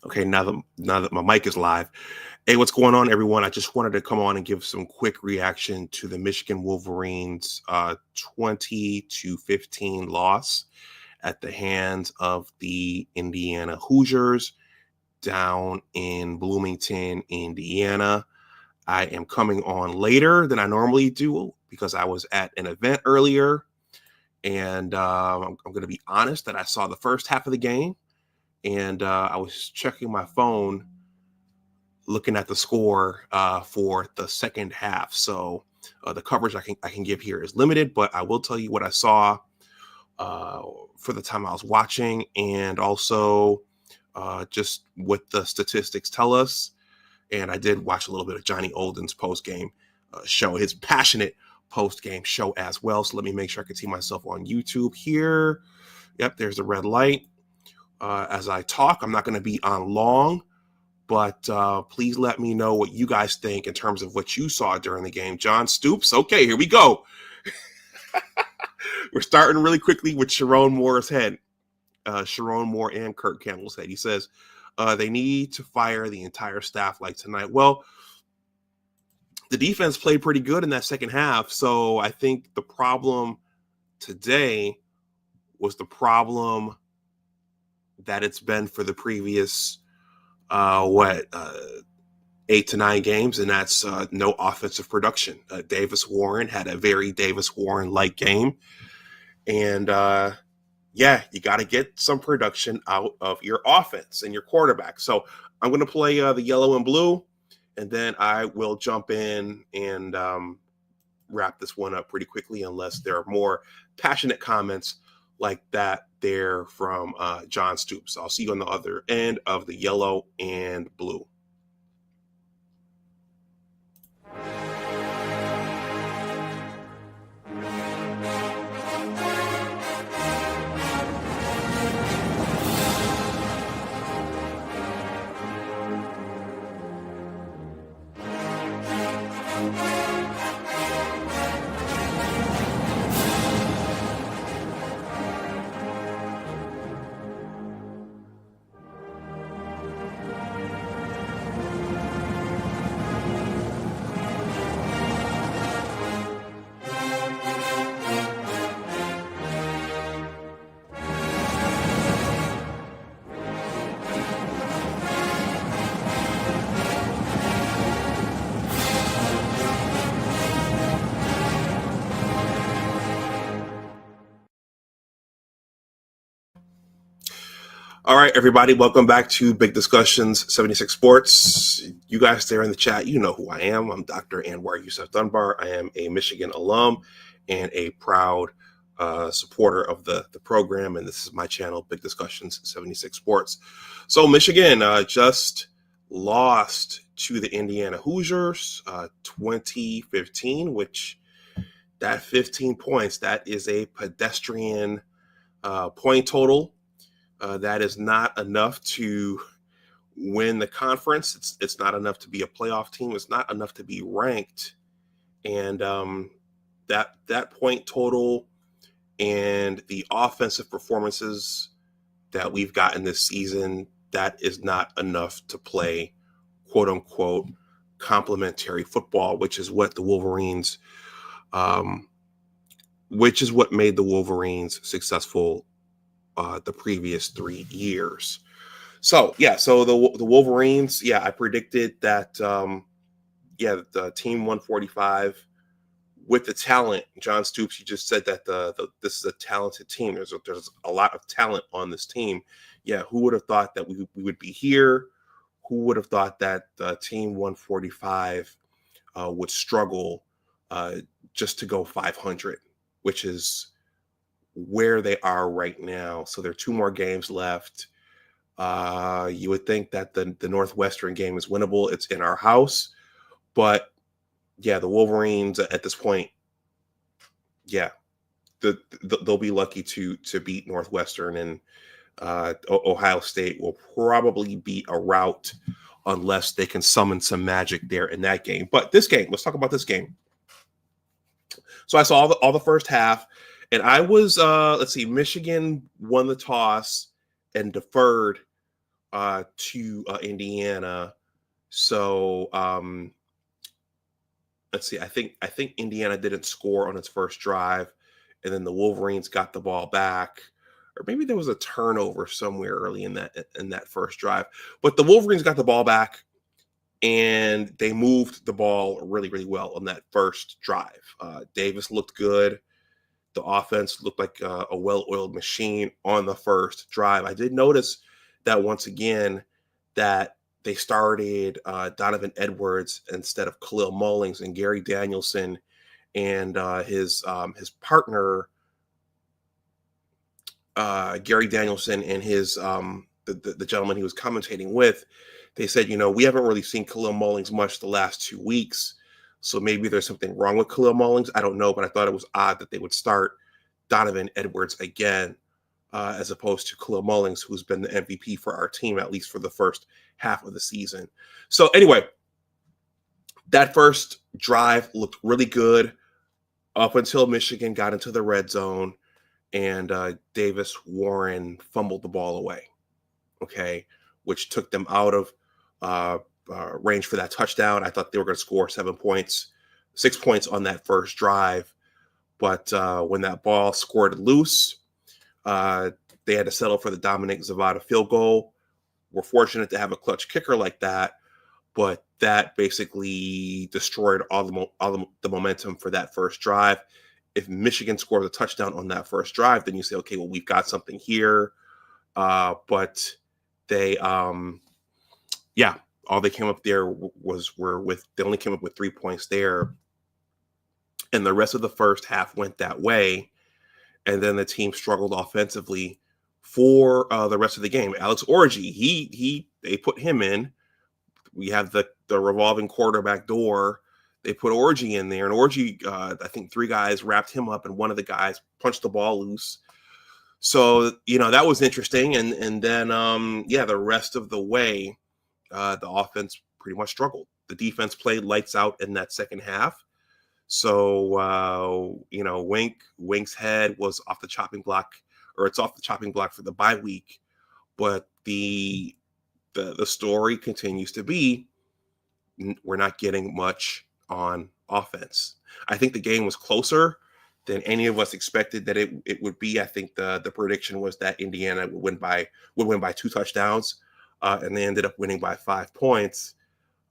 Okay, now that my mic is live. Hey, what's going on, everyone? I just wanted to come on and give some quick reaction to the Michigan Wolverines 20-15 loss at the hands of the Indiana Hoosiers down in Bloomington, Indiana. I am coming on later than I normally do because I was at an event earlier, and I'm going to be honest that I saw the first half of the game, and I was checking my phone looking at the score for the second half. So the coverage I can give here is limited, but I will tell you what I saw for the time I was watching, and also just what the statistics tell us. And I did watch a little bit of Johnny Olden's post-game show, his passionate post-game show as well. So let me make sure I can see myself on YouTube here. Yep, there's the red light. As I talk, I'm not going to be on long, but please let me know what you guys think in terms of what you saw during the game. John Stoops. Okay, here we go. We're starting really quickly with Sharon Moore's head. Sharon Moore and Kurt Campbell's head. He says they need to fire the entire staff like tonight. Well, the defense played pretty good in that second half. So I think the problem today was the problem that it's been for the previous 8 to 9 games, and that's no offensive production. Davis Warren had a very Davis Warren-like game, and you got to get some production out of your offense and your quarterback. So I'm going to play the yellow and blue, and then I will jump in and wrap this one up pretty quickly, unless there are more passionate comments like that there from John Stoops. I'll see you on the other end of the yellow and blue. All right, everybody, welcome back to Big Discussions 76 Sports. You guys there in the chat, you know who I am. I'm Dr. Anwar Yusuf Dunbar. I am a Michigan alum and a proud supporter of the program, and this is my channel, Big Discussions 76 Sports. So Michigan just lost to the Indiana Hoosiers 2015, which that 15 points, that is a pedestrian point total. That is not enough to win the conference. It's not enough to be a playoff team. It's not enough to be ranked. And that point total and the offensive performances that we've gotten this season, that is not enough to play, quote unquote, complementary football, which is what the Wolverines, which is what made the Wolverines successful the previous 3 years. So the Wolverines, I predicted that the team 145 with the talent. John Stoops, you just said that this is a talented team. There's a lot of talent on this team. Who would have thought that we would be here? Who would have thought that team 145 would struggle just to go 500, which is where they are right now. So there are 2 more games left. You would think that the Northwestern game is winnable. It's in our house, but the Wolverines at this point, they'll be lucky to beat Northwestern, and Ohio State will probably be a rout unless they can summon some magic there in that game. But this game, let's talk about this game. So I saw all the first half. And I was, Michigan won the toss and deferred to Indiana. So let's see. I think Indiana didn't score on its first drive, and then the Wolverines got the ball back, or maybe there was a turnover somewhere early in that first drive. But the Wolverines got the ball back, and they moved the ball really, really well on that first drive. Davis looked good. The offense looked like a well-oiled machine on the first drive. I did notice that once again that they started Donovan Edwards instead of Khalil Mullings, and Gary Danielson and his partner Gary Danielson and his the gentleman he was commentating with. They said, we haven't really seen Khalil Mullings much the last 2 weeks. So maybe there's something wrong with Khalil Mullings. I don't know, but I thought it was odd that they would start Donovan Edwards again, as opposed to Khalil Mullings, who's been the MVP for our team, at least for the first half of the season. So anyway, that first drive looked really good up until Michigan got into the red zone and Davis Warren fumbled the ball away, okay, which took them out of range for that touchdown. I thought they were going to score 6 points on that first drive. But when that ball scored loose, they had to settle for the Dominic Zavada field goal. We're fortunate to have a clutch kicker like that, but that basically destroyed all the momentum for that first drive. If Michigan scores a touchdown on that first drive, then you say, okay, well, we've got something here. But they, all they came up there they only came up with 3 points there. And the rest of the first half went that way. And then the team struggled offensively for the rest of the game. Alex Orji, they put him in. We have the revolving quarterback door. They put Orji in there, and Orji, I think 3 guys wrapped him up, and one of the guys punched the ball loose. So, that was interesting. And then, the rest of the way, the offense pretty much struggled. The defense played lights out in that second half. So, Wink's head was off the chopping block, or it's off the chopping block for the bye week. But the story continues to be, we're not getting much on offense. I think the game was closer than any of us expected that it would be. I think the prediction was that Indiana would win by 2 touchdowns, and they ended up winning by 5 points.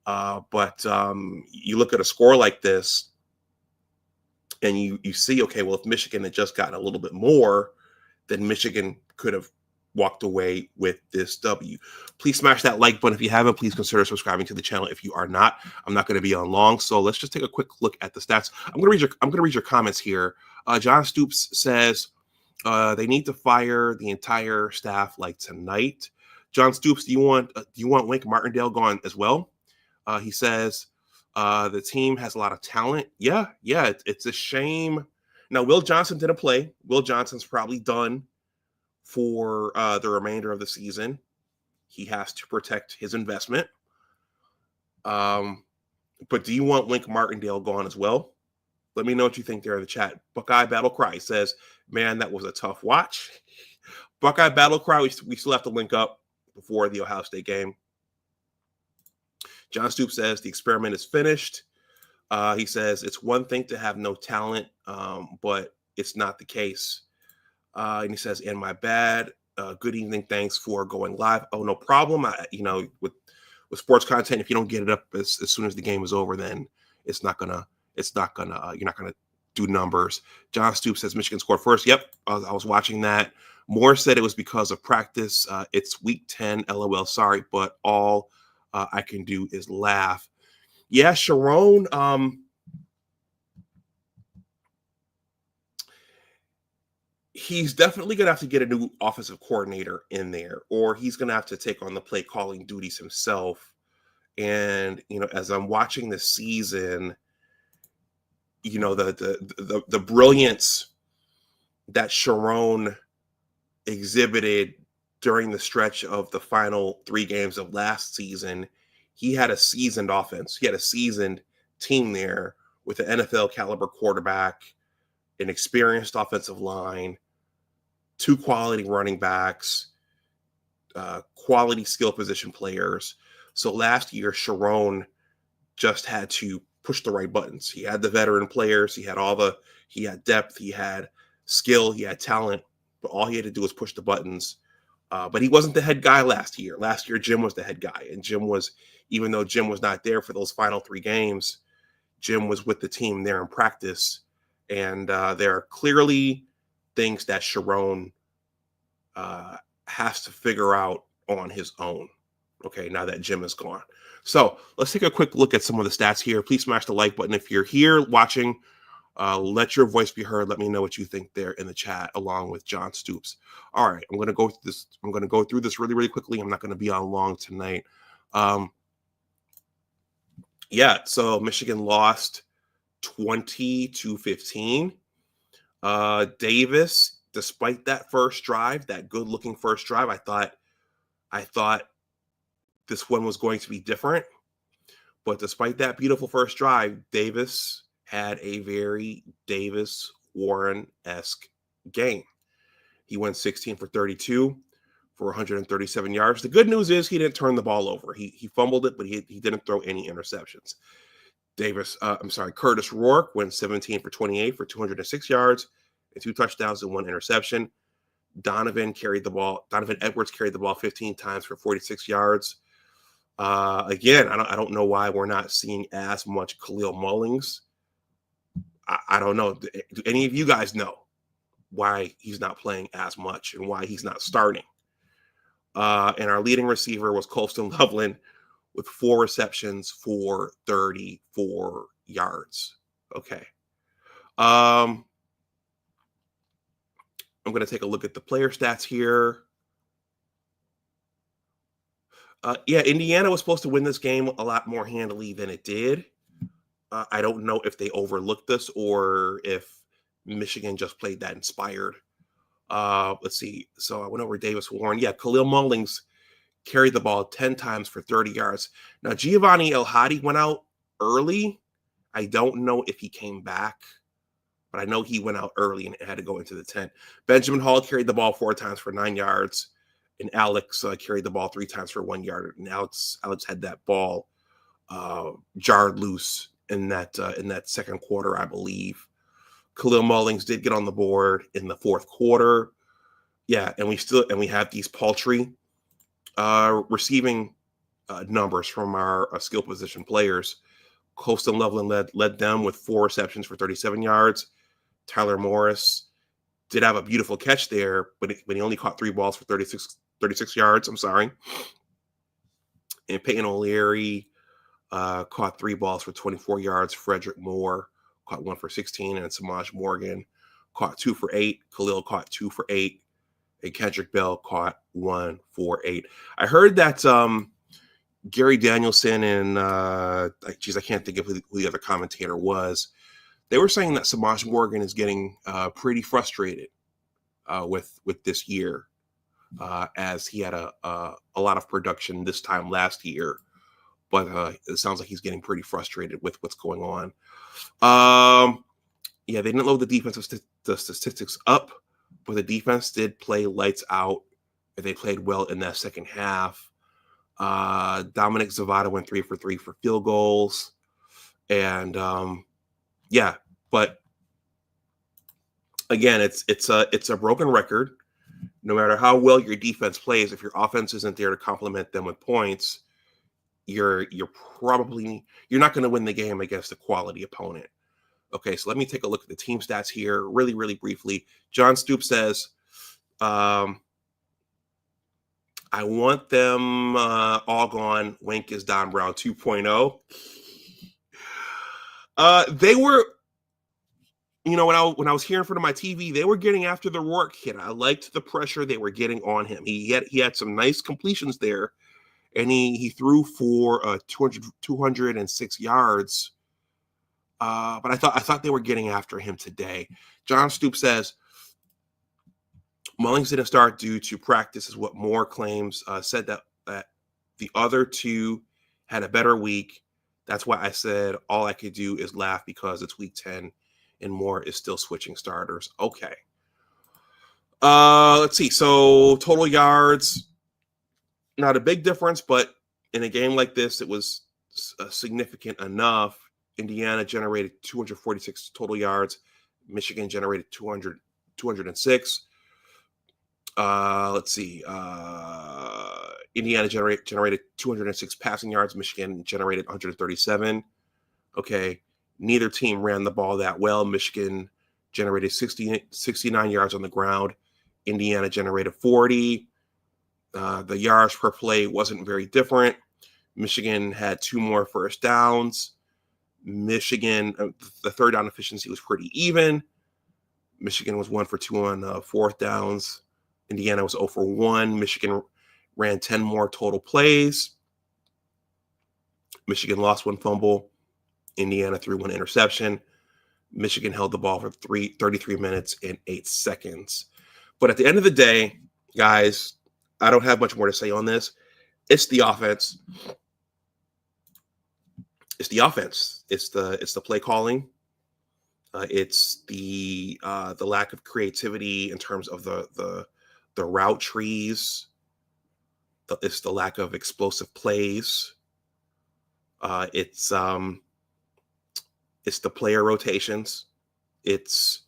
But you look at a score like this, and you see, okay, well, if Michigan had just gotten a little bit more, then Michigan could have walked away with this W. Please smash that like button if you haven't. Please consider subscribing to the channel if you are not. I'm not going to be on long, so let's just take a quick look at the stats. I'm going to read your comments here. John Stoops says they need to fire the entire staff like tonight. John Stoops, do you want Wink Martindale gone as well? He says the team has a lot of talent. Yeah, it's a shame. Now, Will Johnson didn't play. Will Johnson's probably done for the remainder of the season. He has to protect his investment. But do you want Wink Martindale gone as well? Let me know what you think there in the chat. Buckeye Battle Cry says, man, that was a tough watch. Buckeye Battle Cry, we still have to link up before the Ohio State game. John Stoops says the experiment is finished. He says it's one thing to have no talent, but it's not the case. And he says, and my bad. Good evening. Thanks for going live. Oh, no problem. With sports content, if you don't get it up as soon as the game is over, then you're not gonna do numbers. John Stoops says Michigan scored first. Yep. I was watching that. Moore said it was because of practice. It's week 10. LOL. Sorry, but all I can do is laugh. Yeah, Sharon. He's definitely going to have to get a new offensive coordinator in there, or he's going to have to take on the play calling duties himself. And, as I'm watching the season, the brilliance that Sharon exhibited during the stretch of the final 3 games of last season, he had a seasoned offense. He had a seasoned team there with an NFL caliber quarterback, an experienced offensive line, 2 quality running backs, quality skill position players. So last year, Sharon just had to push the right buttons. He had the veteran players. He had depth. He had skill. He had talent. But all he had to do was push the buttons. But he wasn't the head guy last year. Last year, Jim was the head guy. And even though Jim was not there for those final 3 games, Jim was with the team there in practice. And there are clearly things that Sharon has to figure out on his own. Okay, now that Jim is gone. So let's take a quick look at some of the stats here. Please smash the like button if you're here watching. Let your voice be heard. Let me know what you think there in the chat, along with John Stoops. All right, I'm going to go through this. I'm going to go through this really, really quickly. I'm not going to be on long tonight. So Michigan lost 20-15. Davis, despite that first drive, that good-looking first drive, I thought this one was going to be different. But despite that beautiful first drive, Davis had a very Davis Warren-esque game. He went 16 for 32 for 137 yards. The good news is he didn't turn the ball over. He fumbled it, but he didn't throw any interceptions. Curtis Rourke went 17 for 28 for 206 yards and 2 touchdowns and 1 interception. Donovan Edwards carried the ball 15 times for 46 yards. Again, I don't know why we're not seeing as much Khalil Mullings. I don't know. Do any of you guys know why he's not playing as much and why he's not starting? And our leading receiver was Colston Loveland with 4 receptions for 34 yards. Okay. I'm going to take a look at the player stats here. Indiana was supposed to win this game a lot more handily than it did. I don't know if they overlooked this or if Michigan just played that inspired. Let's see. So I went over Davis Warren. Yeah, Khalil Mullings carried the ball 10 times for 30 yards. Now, Giovanni El-Hadi went out early. I don't know if he came back, but I know he went out early and had to go into the tent. Benjamin Hall carried the ball 4 times for 9 yards. And Alex carried the ball 3 times for 1 yard. And Alex had that ball jarred loose in that second quarter, I believe. Khalil Mullings did get on the board in the fourth quarter. Yeah, and we have these paltry receiving numbers from our skill position players. Colston Loveland led them with 4 receptions for 37 yards. Tyler Morris did have a beautiful catch there, but he only caught 3 balls for 36 yards. I'm sorry. And Peyton O'Leary caught 3 balls for 24 yards. Frederick Moore caught 1 for 16, and Samaj Morgan caught 2 for 8. Khalil caught 2 for 8, and Kendrick Bell caught 1 for 8. I heard that Gary Danielson and I can't think of who the other commentator was. They were saying that Samaj Morgan is getting pretty frustrated with this year, as he had a lot of production this time last year, but it sounds like he's getting pretty frustrated with what's going on. They didn't load the statistics up, but the defense did play lights out. They played well in that second half. Dominic Zavada went 3 for 3 for field goals, and but again, it's a broken record. No matter how well your defense plays, if your offense isn't there to complement them with points, you're not going to win the game against a quality opponent. Okay, so let me take a look at the team stats here really, really briefly. John Stoops says, I want them all gone. Wink is Don Brown 2.0. They were, when I was here in front of my TV, they were getting after the Rourke kid. I liked the pressure they were getting on him. He had some nice completions there, and he threw for 206 yards. But I thought they were getting after him today. John Stoops says Mullings didn't start due to practice, is what Moore claims. Said that the other 2 had a better week. That's why I said all I could do is laugh because it's week 10 and Moore is still switching starters. Okay. Let's see. So total yards. Not a big difference, but in a game like this, it was significant enough. Indiana generated 246 total yards. Michigan generated 206. Let's see. Indiana generated 206 passing yards. Michigan generated 137. Okay. Neither team ran the ball that well. Michigan generated 69 yards on the ground. Indiana generated 40. The yards per play wasn't very different. Michigan had 2 more first downs. Michigan, the third down efficiency was pretty even. Michigan was 1 for 2 on fourth downs. Indiana was 0 for 1. Michigan ran 10 more total plays. Michigan lost 1 fumble. Indiana threw 1 interception. Michigan held the ball for 33 minutes and 8 seconds. But at the end of the day, guys, I don't have much more to say on this. It's the offense. It's the offense. It's the play calling. It's the lack of creativity in terms of the route trees. It's the lack of explosive plays. It's the player rotations. It's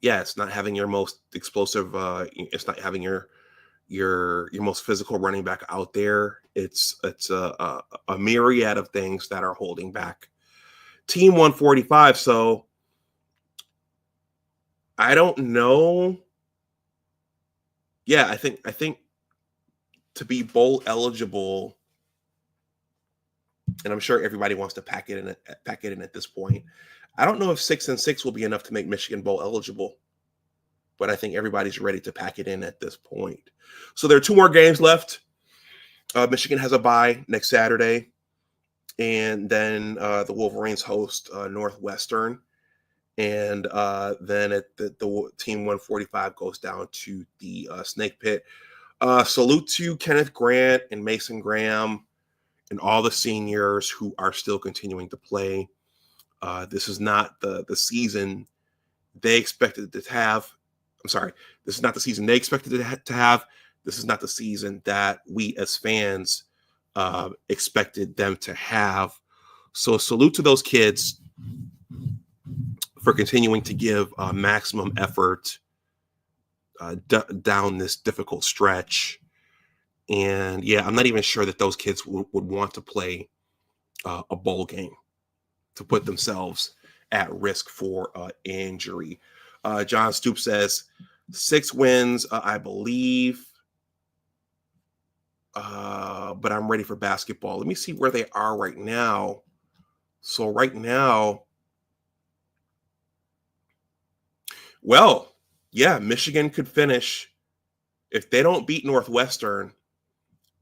not having your most explosive. It's not having your most physical running back out there. It's a myriad of things that are holding back Team 145. So I don't know. Yeah, I think to be bowl eligible, and I'm sure everybody wants to pack it in at this point. I don't know if 6-6 will be enough to make Michigan bowl eligible, but I think everybody's ready to pack it in at this point. So there are 2 more games left. Michigan has a bye next Saturday, and then the Wolverines host Northwestern, and then the Team 145 goes down to the Snake Pit. Salute to Kenneth Grant and Mason Graham and all the seniors who are still continuing to play. This is not the season they expected to have. I'm sorry, this is not the season they expected to have. This is not the season that we as fans expected them to have. So salute to those kids for continuing to give maximum effort down this difficult stretch. And yeah, I'm not even sure that those kids would want to play a bowl game to put themselves at risk for injury. John Stoops says 6 wins, I believe. But I'm ready for basketball. Let me see where they are right now. So right now, well, yeah, Michigan could finish. If they don't beat Northwestern,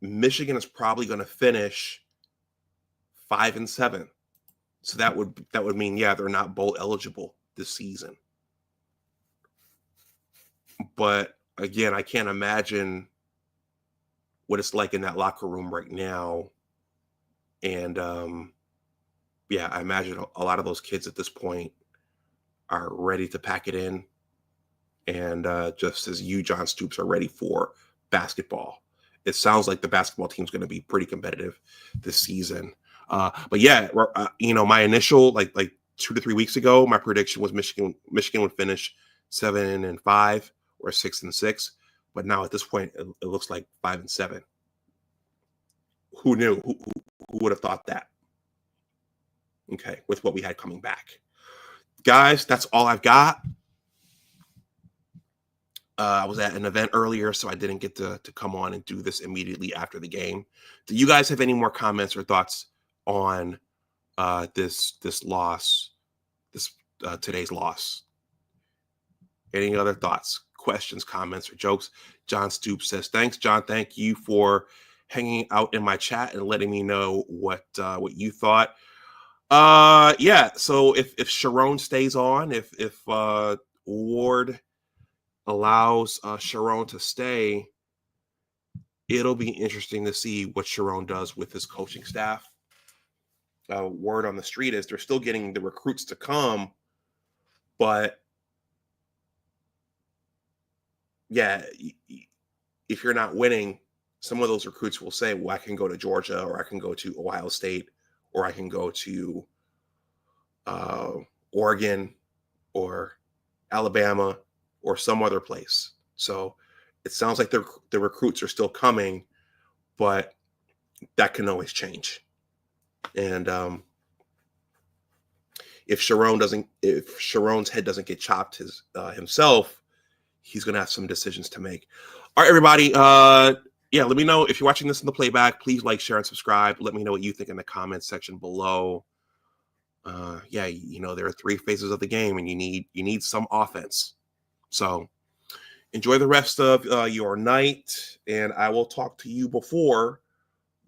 Michigan is probably going to finish 5-7. So that would mean, yeah, they're not bowl eligible this season. But again, I can't imagine what it's like in that locker room right now. And yeah, I imagine a lot of those kids at this point are ready to pack it in. And just as you, John Stoops, are ready for basketball. It sounds like the basketball team's going to be pretty competitive this season. But yeah, my initial like 2 to 3 weeks ago, my prediction was Michigan would finish 7-5 or 6-6. But now at this point, it looks like 5-7. Who knew? Who would have thought that? Okay, with what we had coming back, guys, that's all I've got. I was at an event earlier, so I didn't get to come on and do this immediately after the game. Do you guys have any more comments or thoughts on this loss, today's loss? Any other thoughts, questions, comments, or jokes? John Stoops says, "Thanks, John. Thank you for hanging out in my chat and letting me know what you thought." Yeah. So if Sharon stays on, if Ward allows Sharon to stay, it'll be interesting to see what Sharon does with his coaching staff. Word on the street is they're still getting the recruits to come, but yeah, if you're not winning, some of those recruits will say, well, I can go to Georgia, or I can go to Ohio State, or I can go to Oregon or Alabama or some other place. So it sounds like the recruits are still coming, but that can always change. And if Sharon's head doesn't get chopped himself, he's going to have some decisions to make. All right, everybody. Let me know if you're watching this in the playback. Please like, share, and subscribe. Let me know what you think in the comments section below. There are 3 phases of the game, and you need some offense. So enjoy the rest of your night, and I will talk to you before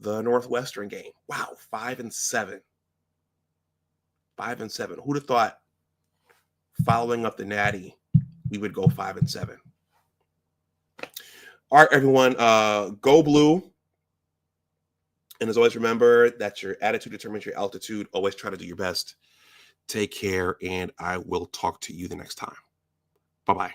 the Northwestern game. Wow, 5-7. 5-7. Who'd have thought, following up the Natty, we would go 5-7? All right, everyone, go blue. And as always, remember that your attitude determines your altitude. Always try to do your best. Take care, and I will talk to you the next time. Bye-bye.